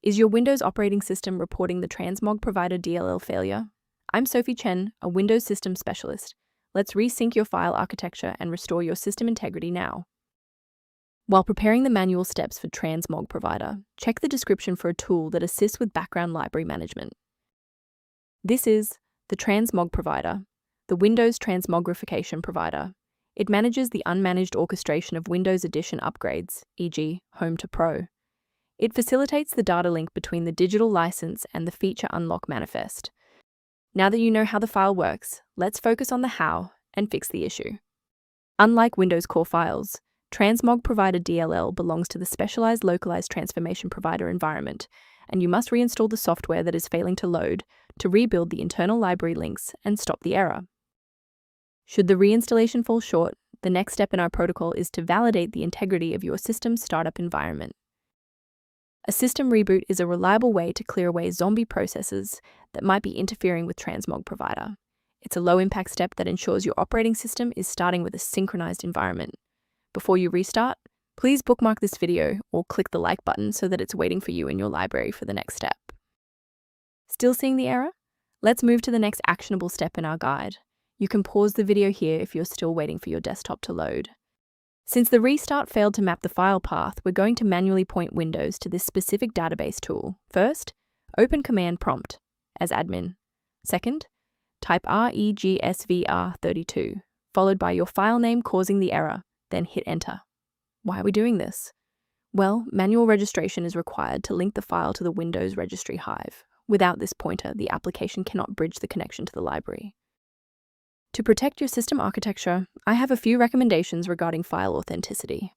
Is your Windows operating system reporting the transmogprovider DLL failure? I'm Sophie Chen, a Windows system specialist. Let's resync your file architecture and restore your system integrity now. While preparing the manual steps for transmogprovider, check the description for a tool that assists with background library management. This is the transmogprovider, the Windows transmogrification provider. It manages the unmanaged orchestration of Windows Edition upgrades, e.g., Home to Pro. It facilitates the data link between the digital license and the feature unlock manifest. Now that you know how the file works, let's focus on the how and fix the issue. Unlike Windows core files, transmogprovider DLL belongs to the specialized localized transformation provider environment, and you must reinstall the software that is failing to load to rebuild the internal library links and stop the error. Should the reinstallation fall short, the next step in our protocol is to validate the integrity of your system's startup environment. A system reboot is a reliable way to clear away zombie processes that might be interfering with transmogprovider. It's a low-impact step that ensures your operating system is starting with a synchronized environment. Before you restart, please bookmark this video or click the like button so that it's waiting for you in your library for the next step. Still seeing the error? Let's move to the next actionable step in our guide. You can pause the video here if you're still waiting for your desktop to load. Since the restart failed to map the file path, we're going to manually point Windows to this specific database tool. First, open Command Prompt as admin. Second, type regsvr32, followed by your file name causing the error, then hit Enter. Why are we doing this? Well, manual registration is required to link the file to the Windows registry hive. Without this pointer, the application cannot bridge the connection to the library. To protect your system architecture, I have a few recommendations regarding file authenticity.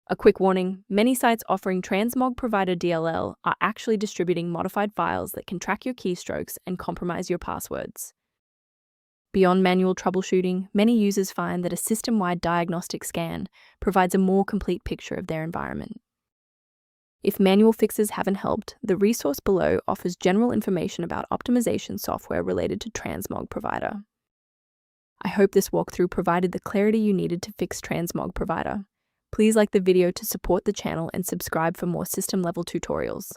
A quick warning, many sites offering transmogprovider DLL are actually distributing modified files that can track your keystrokes and compromise your passwords. Beyond manual troubleshooting, many users find that a system-wide diagnostic scan provides a more complete picture of their environment. If manual fixes haven't helped, the resource below offers general information about optimization software related to transmogprovider. I hope this walkthrough provided the clarity you needed to fix transmogprovider. Please like the video to support the channel and subscribe for more system-level tutorials.